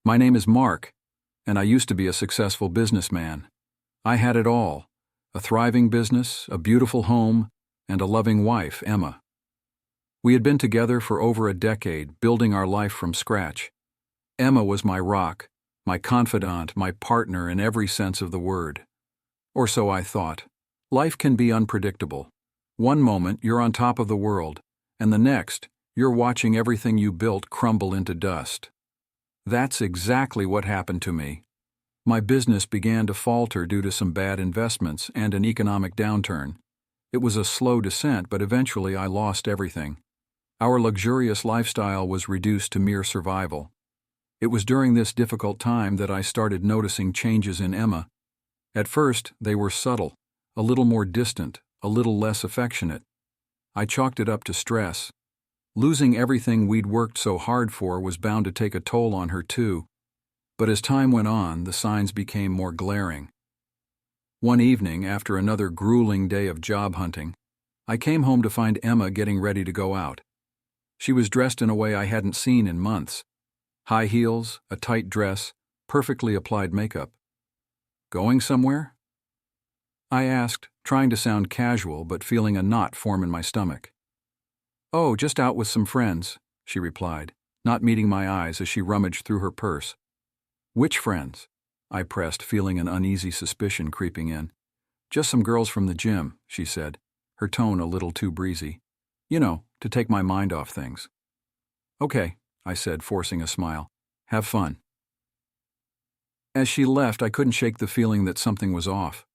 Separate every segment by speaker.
Speaker 1: My name is Mark, and I used to be a successful businessman. I had it all: a thriving business, a beautiful home, and a loving wife, Emma. We had been together for over a decade, building our life from scratch. Emma was my rock, my confidant, my partner in every sense of the word. Or so I thought. Life can be unpredictable. One moment you're on top of the world, and the next you're watching everything you built crumble into dust. That's exactly what happened to me. My business began to falter due to some bad investments and an economic downturn. It was a slow descent, but eventually I lost everything. Our luxurious lifestyle was reduced to mere survival. It was during this difficult time that I started noticing changes in Emma. At first, they were subtle, a little more distant, a little less affectionate. I chalked it up to stress. Losing everything we'd worked so hard for was bound to take a toll on her too. But as time went on, the signs became more glaring. One evening, after another grueling day of job hunting, I came home to find Emma getting ready to go out. She was dressed in a way I hadn't seen in months. High heels, a tight dress, perfectly applied makeup. "Going somewhere?" I asked, trying to sound casual but feeling a knot form in my stomach. "Oh, just out with some friends," she replied, not meeting my eyes as she rummaged through her purse. "Which friends?" I pressed, feeling an uneasy suspicion creeping in. "Just some girls from the gym," she said, her tone a little too breezy. "You know, to take my mind off things." "Okay," I said, forcing a smile. "Have fun." As she left, I couldn't shake the feeling that something was off.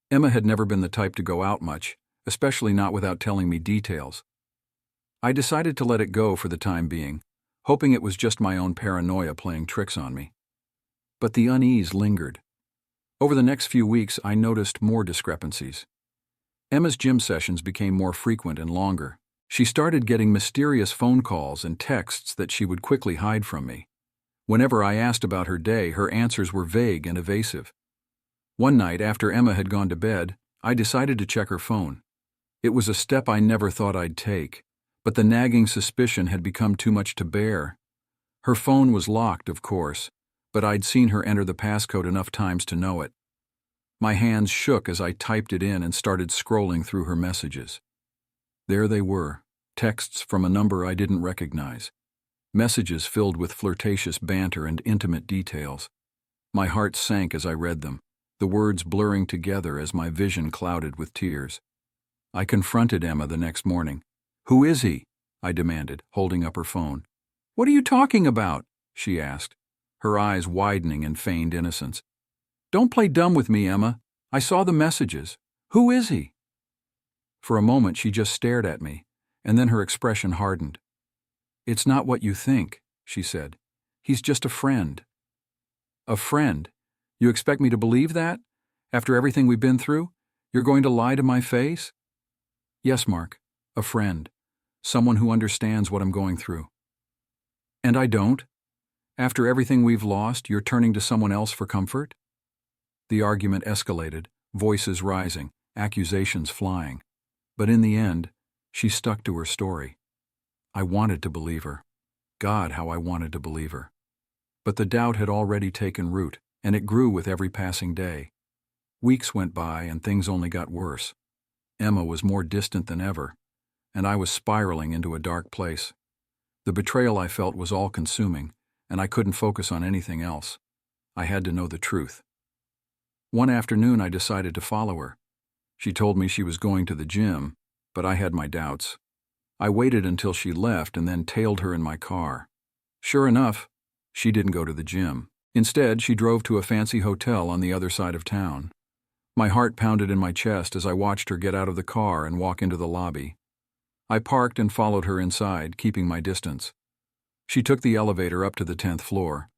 Speaker 1: Emma had never been the type to go out much, especially not without telling me details. I decided to let it go for the time being, hoping it was just my own paranoia playing tricks on me. But the unease lingered. Over the next few weeks, I noticed more discrepancies. Emma's gym sessions became more frequent and longer. She started getting mysterious phone calls and texts that she would quickly hide from me. Whenever I asked about her day, her answers were vague and evasive. One night, after Emma had gone to bed, I decided to check her phone. It was a step I never thought I'd take, but the nagging suspicion had become too much to bear. Her phone was locked, of course, but I'd seen her enter the passcode enough times to know it. My hands shook as I typed it in and started scrolling through her messages. There they were, texts from a number I didn't recognize. Messages filled with flirtatious banter and intimate details. My heart sank as I read them, the words blurring together as my vision clouded with tears. I confronted Emma the next morning. "Who is he?" I demanded, holding up her phone. "What are you talking about?" she asked, her eyes widening in feigned innocence. "Don't play dumb with me, Emma. I saw the messages. Who is he?" For a moment she just stared at me, and then her expression hardened. "It's not what you think," she said. "He's just a friend." "A friend? You expect me to believe that? After everything we've been through? You're going to lie to my face?" "Yes, Mark. A friend. Someone who understands what I'm going through." "And I don't? After everything we've lost, you're turning to someone else for comfort?" The argument escalated, voices rising, accusations flying. But in the end, she stuck to her story. I wanted to believe her. God, how I wanted to believe her. But the doubt had already taken root, and it grew with every passing day. Weeks went by, and things only got worse. Emma was more distant than ever, and I was spiraling into a dark place. The betrayal I felt was all-consuming, and I couldn't focus on anything else. I had to know the truth. One afternoon I decided to follow her. She told me she was going to the gym, but I had my doubts. I waited until she left and then tailed her in my car. Sure enough, she didn't go to the gym. Instead, she drove to a fancy hotel on the other side of town. My heart pounded in my chest as I watched her get out of the car and walk into the lobby. I parked and followed her inside, keeping my distance. She took the elevator up to the 10th floor.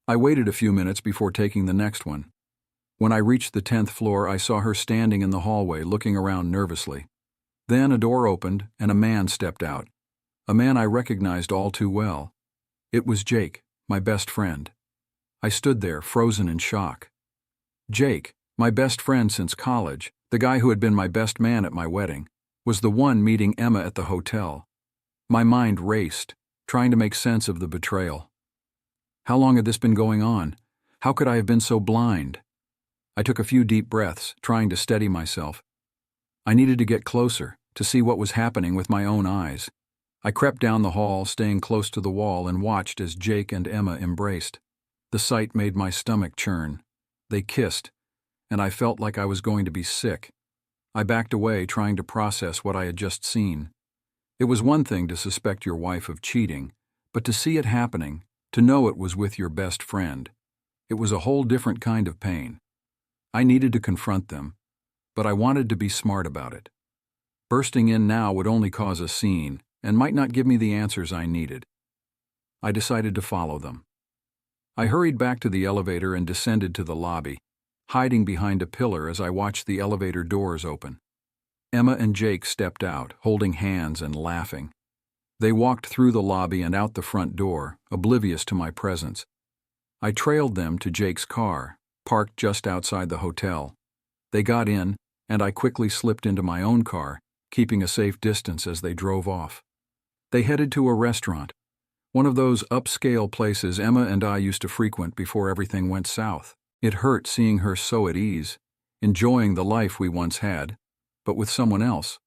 Speaker 1: I waited a few minutes before taking the next one. When I reached the 10th floor, I saw her standing in the hallway, looking around nervously. Then a door opened and a man stepped out. A man I recognized all too well. It was Jake, my best friend. I stood there, frozen in shock. Jake, my best friend since college, the guy who had been my best man at my wedding, was the one meeting Emma at the hotel. My mind raced, trying to make sense of the betrayal. How long had this been going on? How could I have been so blind? I took a few deep breaths, trying to steady myself. I needed to get closer, to see what was happening with my own eyes. I crept down the hall, staying close to the wall, and watched as Jake and Emma embraced. The sight made my stomach churn. They kissed, and I felt like I was going to be sick. I backed away, trying to process what I had just seen. It was one thing to suspect your wife of cheating, but to see it happening, to know it was with your best friend, it was a whole different kind of pain. I needed to confront them, but I wanted to be smart about it. Bursting in now would only cause a scene and might not give me the answers I needed. I decided to follow them. I hurried back to the elevator and descended to the lobby, hiding behind a pillar as I watched the elevator doors open. Emma and Jake stepped out, holding hands and laughing. They walked through the lobby and out the front door, oblivious to my presence. I trailed them to Jake's car, parked just outside the hotel. They got in, and I quickly slipped into my own car, keeping a safe distance as they drove off. They headed to a restaurant, one of those upscale places Emma and I used to frequent before everything went south. It hurt seeing her so at ease, enjoying the life we once had, but with someone else.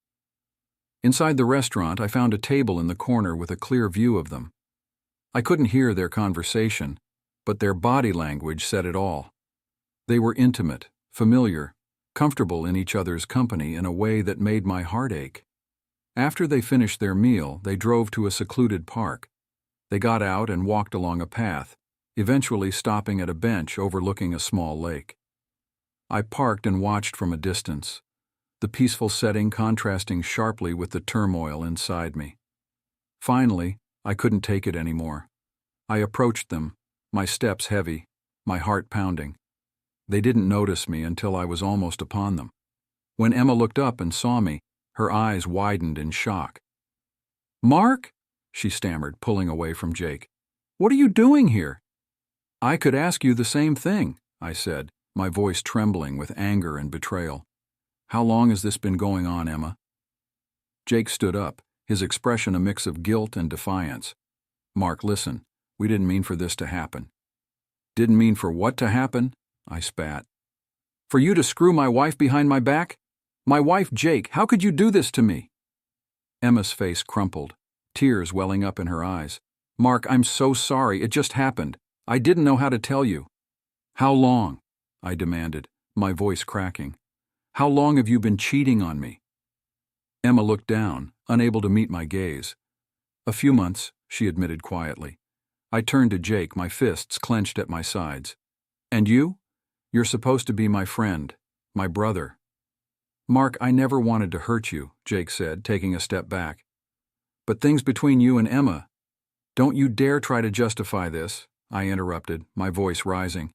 Speaker 1: Inside the restaurant, I found a table in the corner with a clear view of them. I couldn't hear their conversation, but their body language said it all. They were intimate, familiar, comfortable in each other's company in a way that made my heart ache. After they finished their meal, they drove to a secluded park. They got out and walked along a path, eventually stopping at a bench overlooking a small lake. I parked and watched from a distance, the peaceful setting contrasting sharply with the turmoil inside me. Finally, I couldn't take it anymore. I approached them, my steps heavy, my heart pounding. They didn't notice me until I was almost upon them. When Emma looked up and saw me, her eyes widened in shock. "Mark?" she stammered, pulling away from Jake. "What are you doing here?" "I could ask you the same thing," I said, my voice trembling with anger and betrayal. "How long has this been going on, Emma?" Jake stood up, his expression a mix of guilt and defiance. "Mark, listen, we didn't mean for this to happen." "Didn't mean for what to happen?" I spat. "For you to screw my wife behind my back? My wife, Jake, how could you do this to me?" Emma's face crumpled, tears welling up in her eyes. "Mark, I'm so sorry, it just happened. I didn't know how to tell you." "How long?" I demanded, my voice cracking. "How long have you been cheating on me?" Emma looked down, unable to meet my gaze. "A few months," she admitted quietly. I turned to Jake, my fists clenched at my sides. "And you? You're supposed to be my friend, my brother." "Mark, I never wanted to hurt you," Jake said, taking a step back. "But things between you and Emma—" "Don't you dare try to justify this," I interrupted, my voice rising.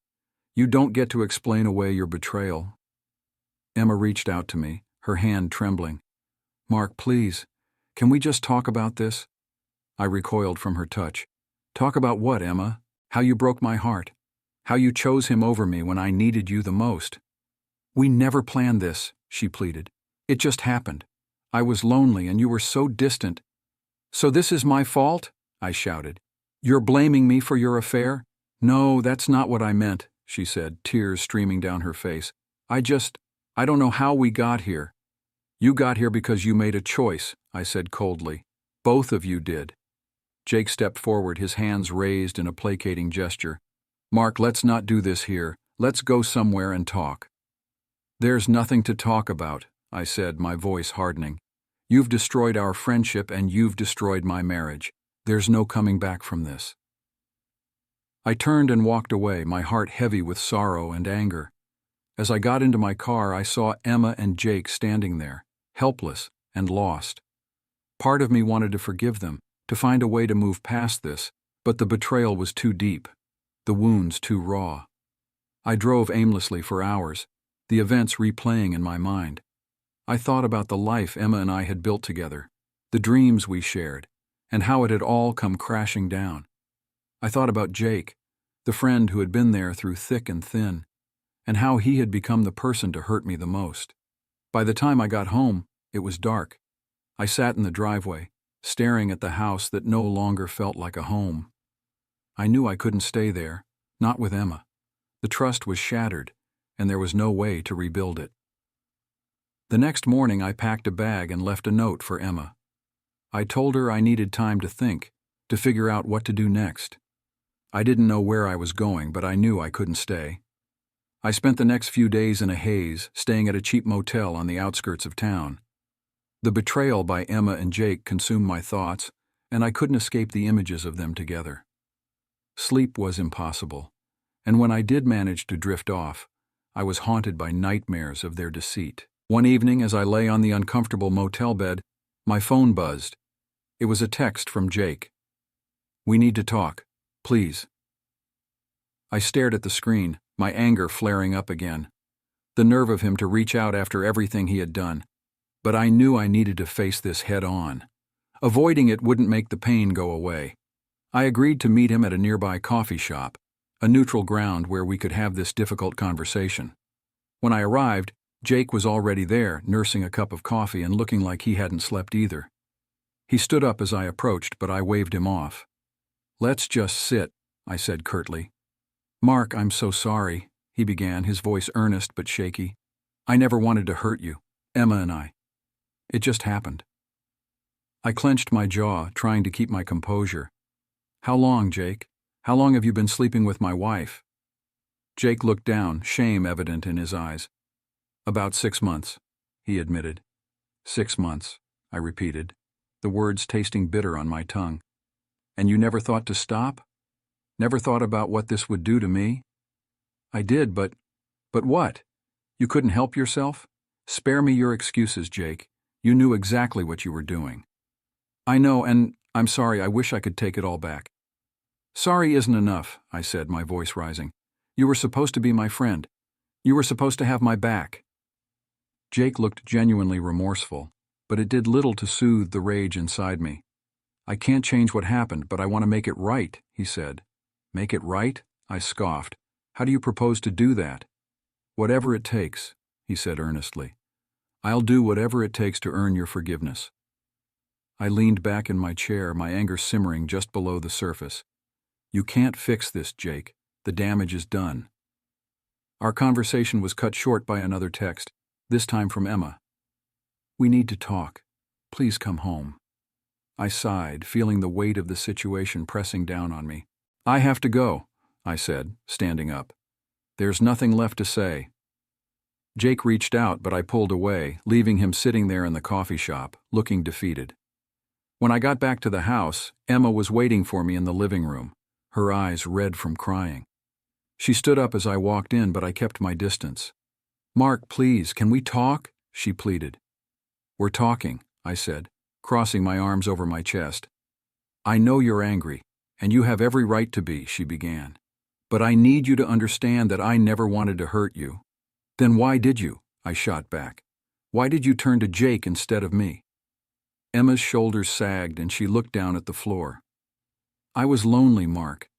Speaker 1: "You don't get to explain away your betrayal." Emma reached out to me, her hand trembling. "Mark, please, can we just talk about this?" I recoiled from her touch. "Talk about what, Emma? How you broke my heart? How you chose him over me when I needed you the most?" "We never planned this," she pleaded. "It just happened. I was lonely and you were so distant." "So this is my fault?" I shouted. "You're blaming me for your affair?" "No, that's not what I meant," she said, tears streaming down her face. I don't know how we got here." "You got here because you made a choice," I said coldly. "Both of you did." Jake stepped forward, his hands raised in a placating gesture. "Mark, let's not do this here. Let's go somewhere and talk." "There's nothing to talk about," I said, my voice hardening. "You've destroyed our friendship and you've destroyed my marriage. There's no coming back from this." I turned and walked away, my heart heavy with sorrow and anger. As I got into my car, I saw Emma and Jake standing there, helpless and lost. Part of me wanted to forgive them, to find a way to move past this, but the betrayal was too deep, the wounds too raw. I drove aimlessly for hours, the events replaying in my mind. I thought about the life Emma and I had built together, the dreams we shared, and how it had all come crashing down. I thought about Jake, the friend who had been there through thick and thin, and how he had become the person to hurt me the most. By the time I got home, it was dark. I sat in the driveway, staring at the house that no longer felt like a home. I knew I couldn't stay there, not with Emma. The trust was shattered, and there was no way to rebuild it. The next morning I packed a bag and left a note for Emma. I told her I needed time to think, to figure out what to do next. I didn't know where I was going, but I knew I couldn't stay. I spent the next few days in a haze, staying at a cheap motel on the outskirts of town. The betrayal by Emma and Jake consumed my thoughts, and I couldn't escape the images of them together. Sleep was impossible, and when I did manage to drift off, I was haunted by nightmares of their deceit. One evening, as I lay on the uncomfortable motel bed, my phone buzzed. It was a text from Jake. "We need to talk, please." I stared at the screen, my anger flaring up again. The nerve of him to reach out after everything he had done. But I knew I needed to face this head on. Avoiding it wouldn't make the pain go away. I agreed to meet him at a nearby coffee shop, a neutral ground where we could have this difficult conversation. When I arrived, Jake was already there, nursing a cup of coffee and looking like he hadn't slept either. He stood up as I approached, but I waved him off. "Let's just sit," I said curtly. "Mark, I'm so sorry," he began, his voice earnest but shaky. "I never wanted to hurt you, Emma and I. It just happened." I clenched my jaw, trying to keep my composure. "How long, Jake? How long have you been sleeping with my wife?" Jake looked down, shame evident in his eyes. "About 6 months," he admitted. 6 months, I repeated, the words tasting bitter on my tongue. "And you never thought to stop? Never thought about what this would do to me?" "I did, but what? You couldn't help yourself? Spare me your excuses, Jake. You knew exactly what you were doing." "I know, and I'm sorry. I wish I could take it all back." "Sorry isn't enough," I said, my voice rising. "You were supposed to be my friend. You were supposed to have my back." Jake looked genuinely remorseful, but it did little to soothe the rage inside me. "I can't change what happened, but I want to make it right," he said. "Make it right?" I scoffed. "How do you propose to do that?" "Whatever it takes," he said earnestly. "I'll do whatever it takes to earn your forgiveness." I leaned back in my chair, my anger simmering just below the surface. "You can't fix this, Jake. The damage is done." Our conversation was cut short by another text, this time from Emma. "We need to talk. Please come home." I sighed, feeling the weight of the situation pressing down on me. "I have to go," I said, standing up. "There's nothing left to say." Jake reached out, but I pulled away, leaving him sitting there in the coffee shop, looking defeated. When I got back to the house, Emma was waiting for me in the living room, her eyes red from crying. She stood up as I walked in, but I kept my distance. "Mark, please, can we talk?" she pleaded. "We're talking," I said, crossing my arms over my chest. "I know you're angry, and you have every right to be," she began. "But I need you to understand that I never wanted to hurt you." "Then why did you?" I shot back. "Why did you turn to Jake instead of me?" Emma's shoulders sagged and she looked down at the floor. "I was lonely, Mark.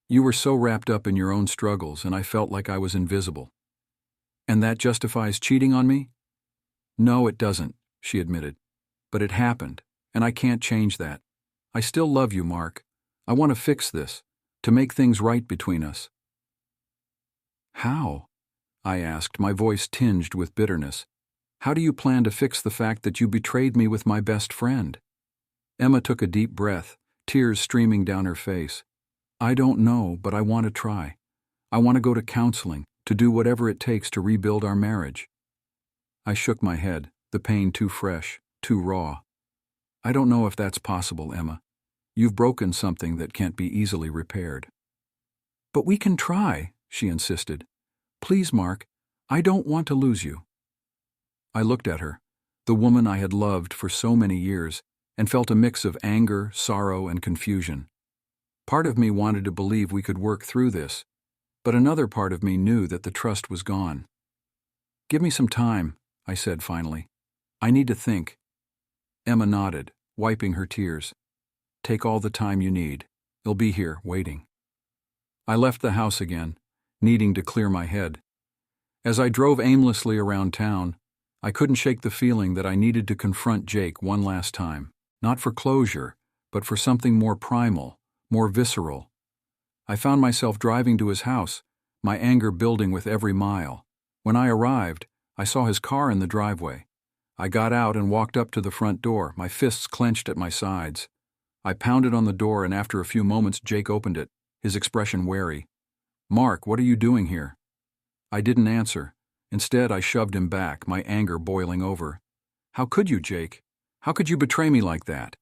Speaker 1: You were so wrapped up in your own struggles, and I felt like I was invisible." "And that justifies cheating on me?" "No, it doesn't," she admitted. "But it happened, and I can't change that. I still love you, Mark. I want to fix this, to make things right between us." "How?" I asked, my voice tinged with bitterness. "How do you plan to fix the fact that you betrayed me with my best friend?" Emma took a deep breath, tears streaming down her face. "I don't know, but I want to try. I want to go to counseling, to do whatever it takes to rebuild our marriage." I shook my head, the pain too fresh, too raw. "I don't know if that's possible, Emma. You've broken something that can't be easily repaired." "But we can try," she insisted. "Please, Mark, I don't want to lose you." I looked at her, the woman I had loved for so many years, and felt a mix of anger, sorrow, and confusion. Part of me wanted to believe we could work through this, but another part of me knew that the trust was gone. "Give me some time," I said finally. "I need to think." Emma nodded, wiping her tears. "Take all the time you need. They'll be here, waiting." I left the house again, needing to clear my head. As I drove aimlessly around town, I couldn't shake the feeling that I needed to confront Jake one last time, not for closure, but for something more primal, more visceral. I found myself driving to his house, my anger building with every mile. When I arrived, I saw his car in the driveway. I got out and walked up to the front door, my fists clenched at my sides. I pounded on the door, and after a few moments Jake opened it, his expression wary. "Mark, what are you doing here?" I didn't answer. Instead, I shoved him back, my anger boiling over. "How could you, Jake? How could you betray me like that?"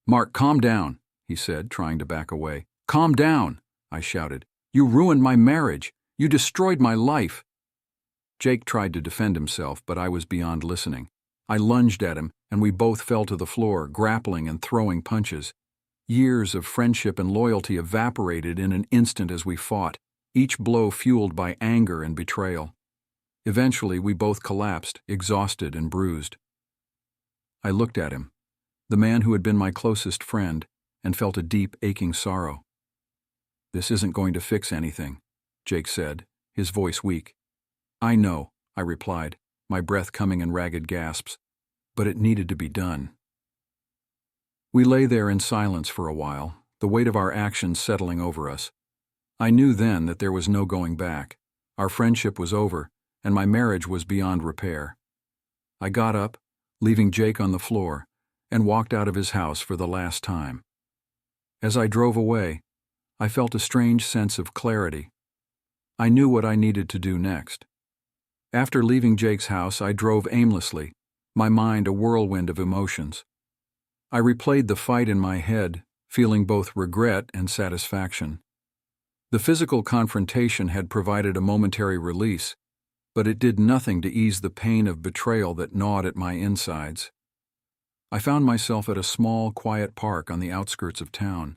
Speaker 1: "Mark, calm down," he said, trying to back away. "Calm down," I shouted. "You ruined my marriage. You destroyed my life." Jake tried to defend himself, but I was beyond listening. I lunged at him, and we both fell to the floor, grappling and throwing punches. Years of friendship and loyalty evaporated in an instant as we fought, each blow fueled by anger and betrayal. Eventually, we both collapsed, exhausted and bruised. I looked at him, the man who had been my closest friend, and felt a deep, aching sorrow. "This isn't going to fix anything," Jake said, his voice weak. "I know," I replied, my breath coming in ragged gasps, "but it needed to be done." We lay there in silence for a while, the weight of our actions settling over us. I knew then that there was no going back. Our friendship was over, and my marriage was beyond repair. I got up, leaving Jake on the floor, and walked out of his house for the last time. As I drove away, I felt a strange sense of clarity. I knew what I needed to do next. After leaving Jake's house, I drove aimlessly, my mind a whirlwind of emotions. I replayed the fight in my head, feeling both regret and satisfaction. The physical confrontation had provided a momentary release, but it did nothing to ease the pain of betrayal that gnawed at my insides. I found myself at a small, quiet park on the outskirts of town.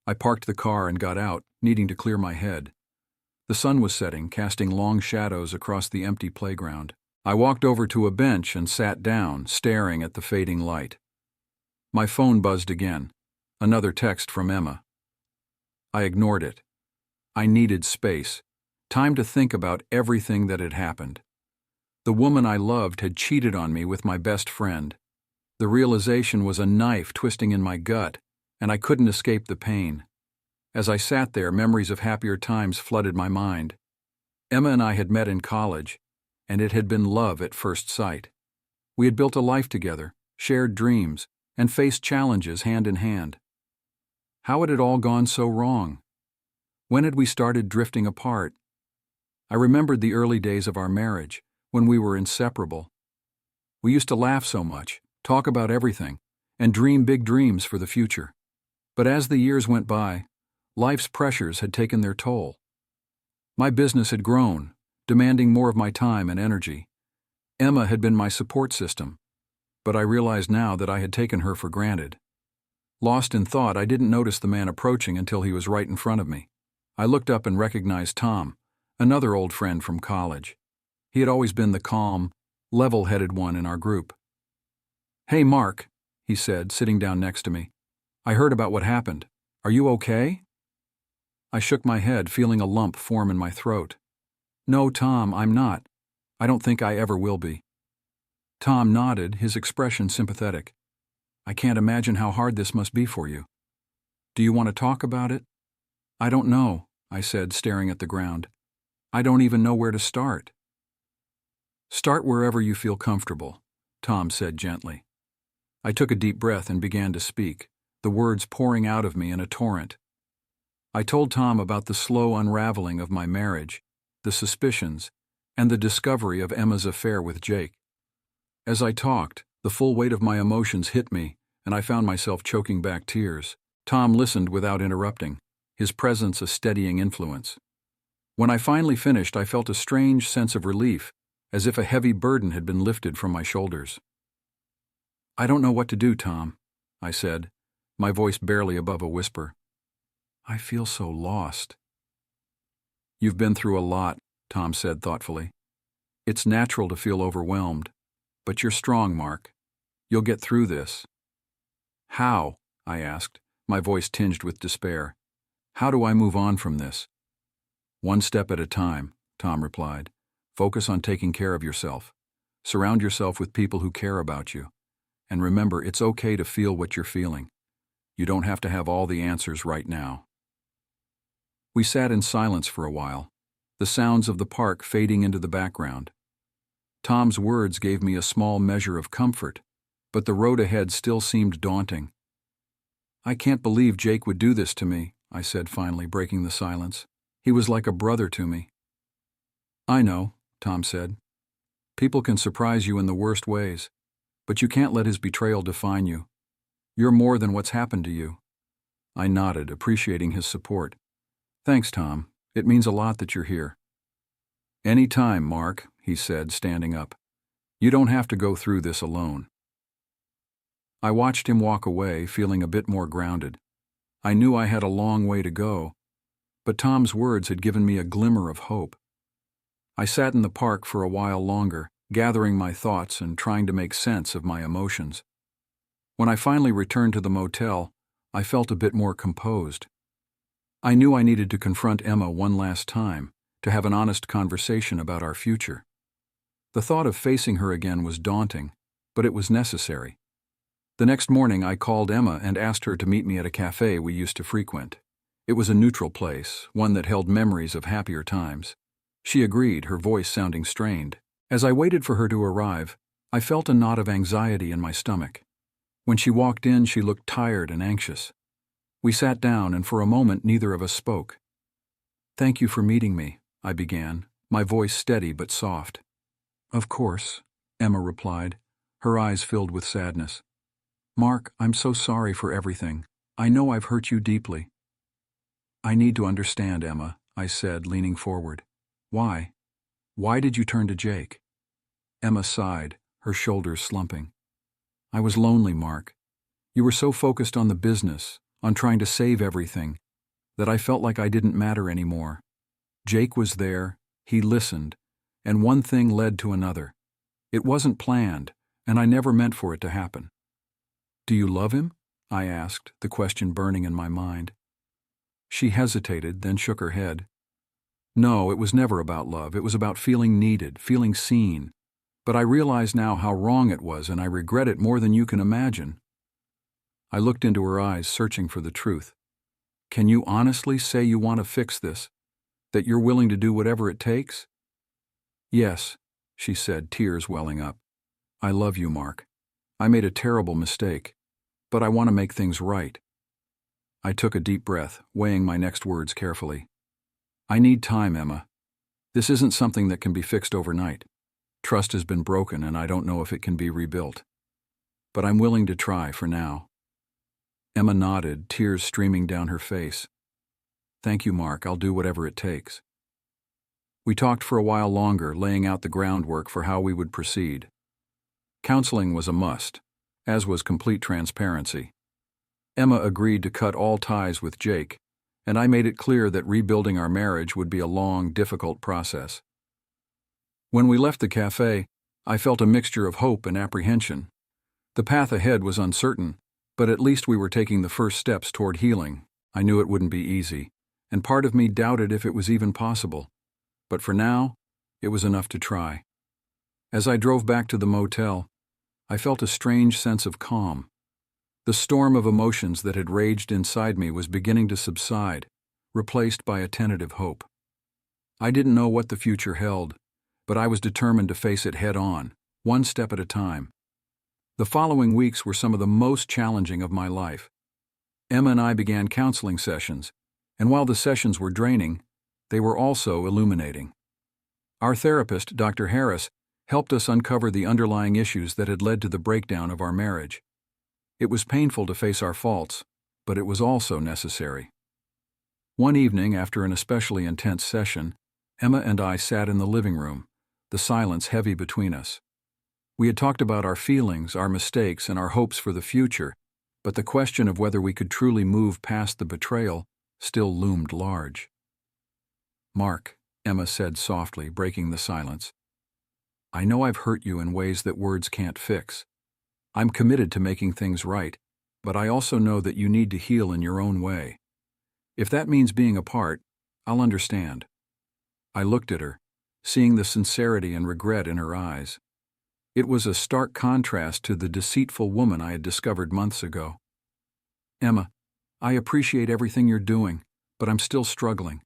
Speaker 1: I parked the car and got out, needing to clear my head. The sun was setting, casting long shadows across the empty playground. I walked over to a bench and sat down, staring at the fading light. My phone buzzed again, another text from Emma. I ignored it. I needed space, time to think about everything that had happened. The woman I loved had cheated on me with my best friend. The realization was a knife twisting in my gut, and I couldn't escape the pain. As I sat there, memories of happier times flooded my mind. Emma and I had met in college, and it had been love at first sight. We had built a life together, shared dreams, and faced challenges hand in hand. How had it all gone so wrong? When had we started drifting apart? I remembered the early days of our marriage, when we were inseparable. We used to laugh so much, talk about everything, and dream big dreams for the future. But as the years went by, life's pressures had taken their toll. My business had grown, demanding more of my time and energy. Emma had been my support system, but I realized now that I had taken her for granted. Lost in thought, I didn't notice the man approaching until he was right in front of me. I looked up and recognized Tom, another old friend from college. He had always been the calm, level-headed one in our group. "Hey, Mark," he said, sitting down next to me. "I heard about what happened. Are you okay?" I shook my head, feeling a lump form in my throat. "No, Tom, I'm not. I don't think I ever will be." Tom nodded, his expression sympathetic. "I can't imagine how hard this must be for you. Do you want to talk about it?" "I don't know," I said, staring at the ground. "I don't even know where to start." "Start wherever you feel comfortable," Tom said gently. I took a deep breath and began to speak, the words pouring out of me in a torrent. I told Tom about the slow unraveling of my marriage, the suspicions, and the discovery of Emma's affair with Jake. As I talked, the full weight of my emotions hit me, and I found myself choking back tears. Tom listened without interrupting, his presence a steadying influence. When I finally finished, I felt a strange sense of relief, as if a heavy burden had been lifted from my shoulders. "I don't know what to do, Tom," I said, my voice barely above a whisper. "I feel so lost." "You've been through a lot," Tom said thoughtfully. "It's natural to feel overwhelmed, but you're strong, Mark. You'll get through this." "How?" I asked, my voice tinged with despair. "How do I move on from this?" "One step at a time," Tom replied. "Focus on taking care of yourself. Surround yourself with people who care about you. And remember, it's okay to feel what you're feeling. You don't have to have all the answers right now." We sat in silence for a while, the sounds of the park fading into the background. Tom's words gave me a small measure of comfort, but the road ahead still seemed daunting. "I can't believe Jake would do this to me," I said finally, breaking the silence. "He was like a brother to me." "I know," Tom said. "People can surprise you in the worst ways, but you can't let his betrayal define you. You're more than what's happened to you." I nodded, appreciating his support. "Thanks, Tom. It means a lot that you're here." "Any time, Mark," he said, standing up. "You don't have to go through this alone." I watched him walk away, feeling a bit more grounded. I knew I had a long way to go, but Tom's words had given me a glimmer of hope. I sat in the park for a while longer, gathering my thoughts and trying to make sense of my emotions. When I finally returned to the motel, I felt a bit more composed. I knew I needed to confront Emma one last time, to have an honest conversation about our future. The thought of facing her again was daunting, but it was necessary. The next morning I called Emma and asked her to meet me at a cafe we used to frequent. It was a neutral place, one that held memories of happier times. She agreed, her voice sounding strained. As I waited for her to arrive, I felt a knot of anxiety in my stomach. When she walked in, she looked tired and anxious. We sat down, and for a moment neither of us spoke. "Thank you for meeting me," I began, my voice steady but soft. "Of course," Emma replied, her eyes filled with sadness. "Mark, I'm so sorry for everything. I know I've hurt you deeply." "I need to understand, Emma," I said, leaning forward. "Why? Why did you turn to Jake?" Emma sighed, her shoulders slumping. "I was lonely, Mark. You were so focused on the business, on trying to save everything, that I felt like I didn't matter anymore. Jake was there, he listened, and one thing led to another. It wasn't planned, and I never meant for it to happen." "Do you love him?" I asked, the question burning in my mind. She hesitated, then shook her head. "No, it was never about love. It was about feeling needed, feeling seen. But I realize now how wrong it was, and I regret it more than you can imagine." I looked into her eyes, searching for the truth. "Can you honestly say you want to fix this? That you're willing to do whatever it takes?" "Yes," she said, tears welling up. "I love you, Mark. I made a terrible mistake, but I want to make things right." I took a deep breath, weighing my next words carefully. "I need time, Emma. This isn't something that can be fixed overnight. Trust has been broken, and I don't know if it can be rebuilt. But I'm willing to try for now." Emma nodded, tears streaming down her face. "Thank you, Mark. I'll do whatever it takes." We talked for a while longer, laying out the groundwork for how we would proceed. Counseling was a must, as was complete transparency. Emma agreed to cut all ties with Jake, and I made it clear that rebuilding our marriage would be a long, difficult process. When we left the cafe, I felt a mixture of hope and apprehension. The path ahead was uncertain, but at least we were taking the first steps toward healing. I knew it wouldn't be easy, and part of me doubted if it was even possible. But for now, it was enough to try. As I drove back to the motel, I felt a strange sense of calm. The storm of emotions that had raged inside me was beginning to subside, replaced by a tentative hope. I didn't know what the future held, but I was determined to face it head-on, one step at a time. The following weeks were some of the most challenging of my life. Emma and I began counseling sessions, and while the sessions were draining, they were also illuminating. Our therapist, Dr. Harris, helped us uncover the underlying issues that had led to the breakdown of our marriage. It was painful to face our faults, but it was also necessary. One evening, after an especially intense session, Emma and I sat in the living room, the silence heavy between us. We had talked about our feelings, our mistakes, and our hopes for the future, but the question of whether we could truly move past the betrayal still loomed large. "Mark," Emma said softly, breaking the silence, "I know I've hurt you in ways that words can't fix. I'm committed to making things right, but I also know that you need to heal in your own way. If that means being apart, I'll understand." I looked at her, seeing the sincerity and regret in her eyes. It was a stark contrast to the deceitful woman I had discovered months ago. "Emma, I appreciate everything you're doing, but I'm still struggling.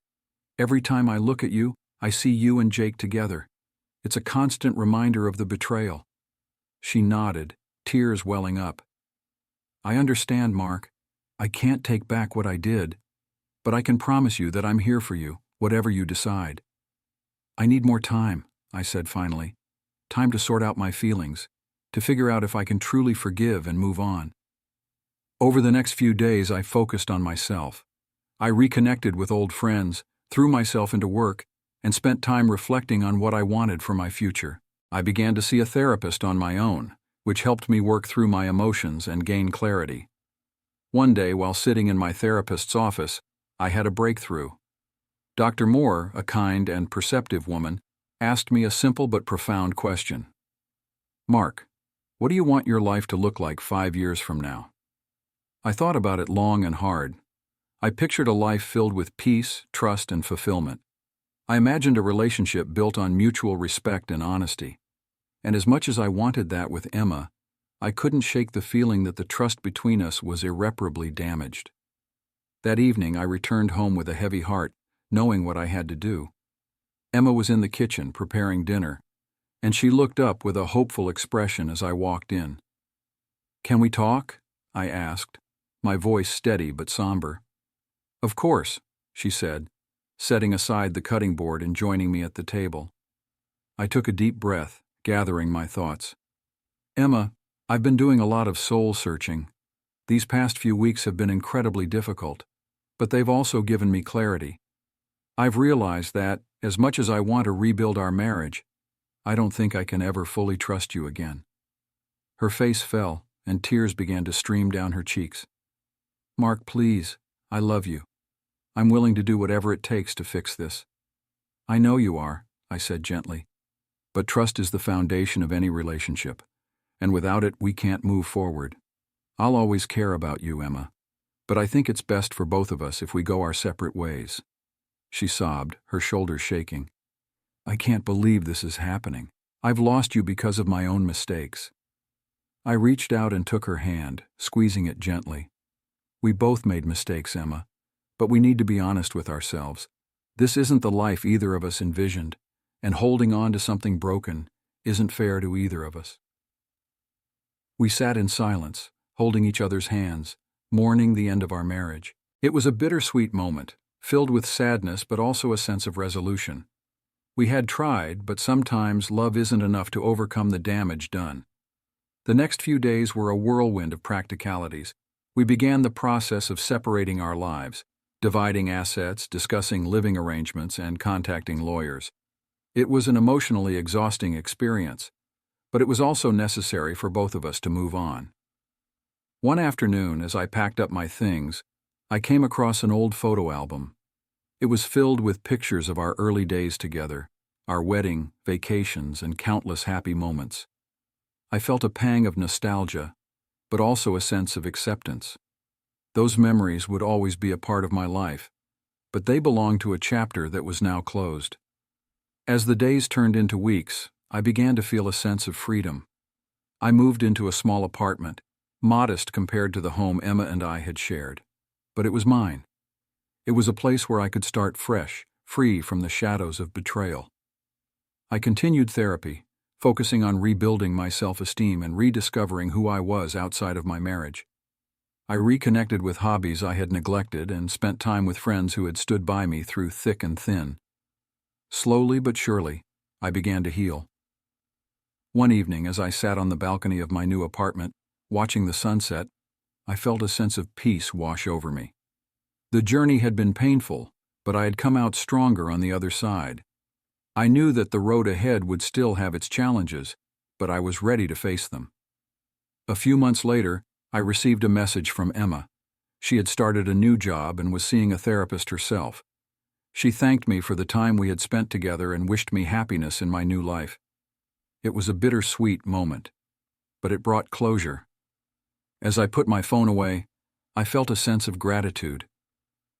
Speaker 1: Every time I look at you, I see you and Jake together. It's a constant reminder of the betrayal." She nodded, tears welling up. "I understand, Mark. I can't take back what I did, but I can promise you that I'm here for you, whatever you decide." "I need more time," I said finally. "Time to sort out my feelings, to figure out if I can truly forgive and move on." Over the next few days, I focused on myself. I reconnected with old friends, threw myself into work, and spent time reflecting on what I wanted for my future. I began to see a therapist on my own, which helped me work through my emotions and gain clarity. One day, while sitting in my therapist's office, I had a breakthrough. Dr. Moore, a kind and perceptive woman, asked me a simple but profound question. "Mark, what do you want your life to look like 5 years from now?" I thought about it long and hard. I pictured a life filled with peace, trust, and fulfillment. I imagined a relationship built on mutual respect and honesty. And as much as I wanted that with Emma, I couldn't shake the feeling that the trust between us was irreparably damaged. That evening, I returned home with a heavy heart, knowing what I had to do. Emma was in the kitchen preparing dinner, and she looked up with a hopeful expression as I walked in. "Can we talk?" I asked, my voice steady but somber. "Of course," she said, setting aside the cutting board and joining me at the table. I took a deep breath, gathering my thoughts. "Emma, I've been doing a lot of soul searching. These past few weeks have been incredibly difficult, but they've also given me clarity. I've realized that, as much as I want to rebuild our marriage, I don't think I can ever fully trust you again." Her face fell, and tears began to stream down her cheeks. "Mark, please, I love you. I'm willing to do whatever it takes to fix this." "I know you are," I said gently. "But trust is the foundation of any relationship, and without it we can't move forward. I'll always care about you, Emma, but I think it's best for both of us if we go our separate ways." She sobbed, her shoulders shaking. "I can't believe this is happening. I've lost you because of my own mistakes." I reached out and took her hand, squeezing it gently. "We both made mistakes, Emma, but we need to be honest with ourselves. This isn't the life either of us envisioned, and holding on to something broken isn't fair to either of us." We sat in silence, holding each other's hands, mourning the end of our marriage. It was a bittersweet moment, filled with sadness but also a sense of resolution. We had tried, but sometimes love isn't enough to overcome the damage done. The next few days were a whirlwind of practicalities. We began the process of separating our lives, dividing assets, discussing living arrangements, and contacting lawyers. It was an emotionally exhausting experience, but it was also necessary for both of us to move on. One afternoon, as I packed up my things, I came across an old photo album. It was filled with pictures of our early days together, our wedding, vacations, and countless happy moments. I felt a pang of nostalgia, but also a sense of acceptance. Those memories would always be a part of my life, but they belonged to a chapter that was now closed. As the days turned into weeks, I began to feel a sense of freedom. I moved into a small apartment, modest compared to the home Emma and I had shared. But it was mine. It was a place where I could start fresh, free from the shadows of betrayal. I continued therapy, focusing on rebuilding my self-esteem and rediscovering who I was outside of my marriage. I reconnected with hobbies I had neglected and spent time with friends who had stood by me through thick and thin. Slowly but surely, I began to heal. One evening, as I sat on the balcony of my new apartment, watching the sunset, I felt a sense of peace wash over me. The journey had been painful, but I had come out stronger on the other side. I knew that the road ahead would still have its challenges, but I was ready to face them. A few months later, I received a message from Emma. She had started a new job and was seeing a therapist herself. She thanked me for the time we had spent together and wished me happiness in my new life. It was a bittersweet moment, but it brought closure. As I put my phone away, I felt a sense of gratitude.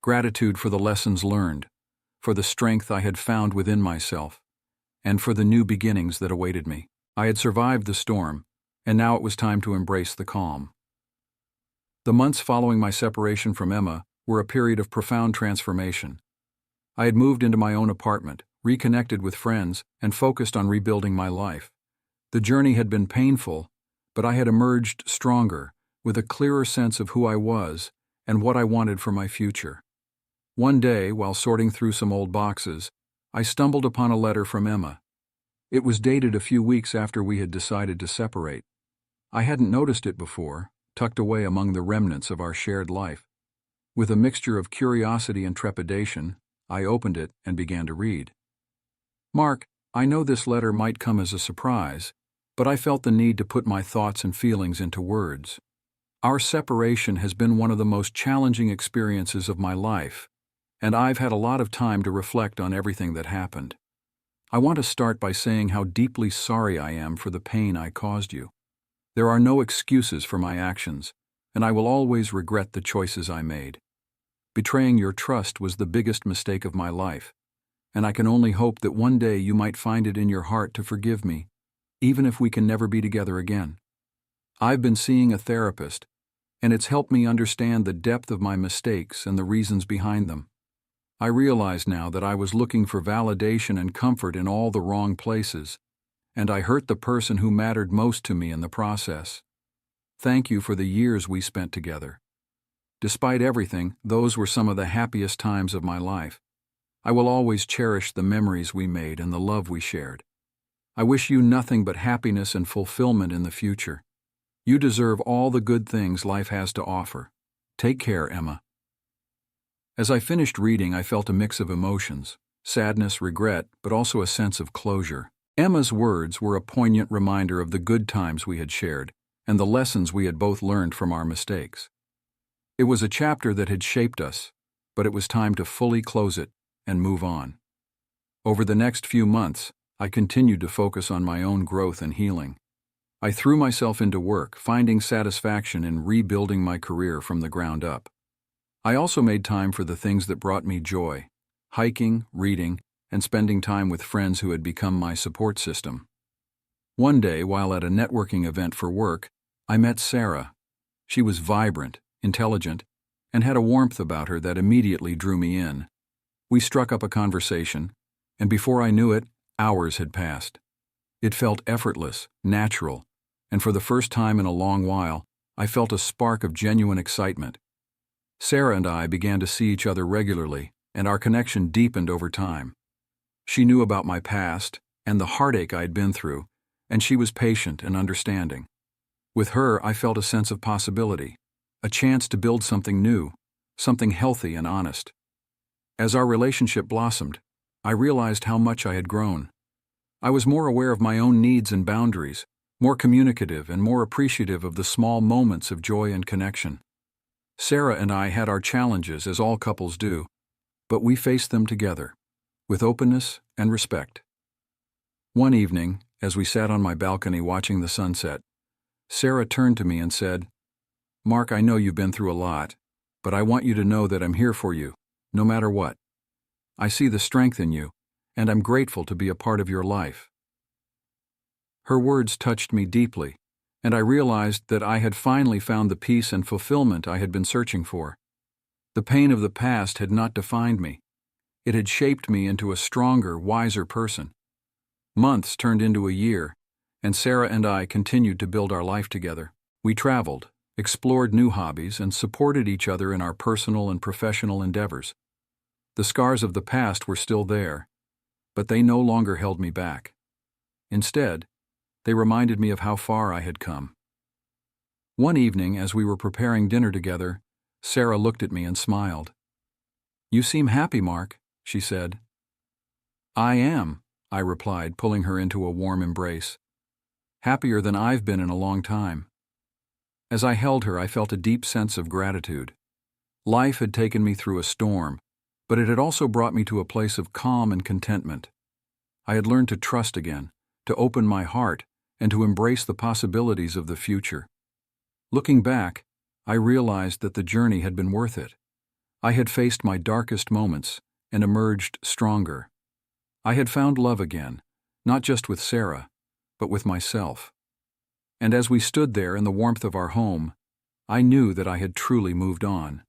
Speaker 1: Gratitude for the lessons learned, for the strength I had found within myself, and for the new beginnings that awaited me. I had survived the storm, and now it was time to embrace the calm. The months following my separation from Emma were a period of profound transformation. I had moved into my own apartment, reconnected with friends, and focused on rebuilding my life. The journey had been painful, but I had emerged stronger, with a clearer sense of who I was and what I wanted for my future. One day, while sorting through some old boxes, I stumbled upon a letter from Emma. It was dated a few weeks after we had decided to separate. I hadn't noticed it before, tucked away among the remnants of our shared life. With a mixture of curiosity and trepidation, I opened it and began to read. Mark, I know this letter might come as a surprise, but I felt the need to put my thoughts and feelings into words. Our separation has been one of the most challenging experiences of my life, and I've had a lot of time to reflect on everything that happened. I want to start by saying how deeply sorry I am for the pain I caused you. There are no excuses for my actions, and I will always regret the choices I made. Betraying your trust was the biggest mistake of my life, and I can only hope that one day you might find it in your heart to forgive me, even if we can never be together again. I've been seeing a therapist, and it's helped me understand the depth of my mistakes and the reasons behind them. I realize now that I was looking for validation and comfort in all the wrong places, and I hurt the person who mattered most to me in the process. Thank you for the years we spent together. Despite everything, those were some of the happiest times of my life. I will always cherish the memories we made and the love we shared. I wish you nothing but happiness and fulfillment in the future. You deserve all the good things life has to offer. Take care, Emma. As I finished reading, I felt a mix of emotions, sadness, regret, but also a sense of closure. Emma's words were a poignant reminder of the good times we had shared and the lessons we had both learned from our mistakes. It was a chapter that had shaped us, but it was time to fully close it and move on. Over the next few months, I continued to focus on my own growth and healing. I threw myself into work, finding satisfaction in rebuilding my career from the ground up. I also made time for the things that brought me joy: hiking, reading, and spending time with friends who had become my support system. One day, while at a networking event for work, I met Sarah. She was vibrant, intelligent, and had a warmth about her that immediately drew me in. We struck up a conversation, and before I knew it, hours had passed. It felt effortless, natural, and for the first time in a long while, I felt a spark of genuine excitement. Sarah and I began to see each other regularly, and our connection deepened over time. She knew about my past and the heartache I had been through, and she was patient and understanding. With her, I felt a sense of possibility, a chance to build something new, something healthy and honest. As our relationship blossomed, I realized how much I had grown. I was more aware of my own needs and boundaries, more communicative and more appreciative of the small moments of joy and connection. Sarah and I had our challenges, as all couples do, but we faced them together, with openness and respect. One evening, as we sat on my balcony watching the sunset, Sarah turned to me and said, "Mark, I know you've been through a lot, but I want you to know that I'm here for you, no matter what. I see the strength in you, and I'm grateful to be a part of your life." Her words touched me deeply, and I realized that I had finally found the peace and fulfillment I had been searching for. The pain of the past had not defined me. It had shaped me into a stronger, wiser person. Months turned into a year, and Sarah and I continued to build our life together. We traveled, explored new hobbies, and supported each other in our personal and professional endeavors. The scars of the past were still there, but they no longer held me back. Instead, they reminded me of how far I had come. One evening, as we were preparing dinner together, Sarah looked at me and smiled. "You seem happy, Mark," she said. "I am," I replied, pulling her into a warm embrace. "Happier than I've been in a long time." As I held her, I felt a deep sense of gratitude. Life had taken me through a storm, but it had also brought me to a place of calm and contentment. I had learned to trust again, to open my heart, and to embrace the possibilities of the future. Looking back, I realized that the journey had been worth it. I had faced my darkest moments and emerged stronger. I had found love again, not just with Sarah, but with myself. And as we stood there in the warmth of our home, I knew that I had truly moved on.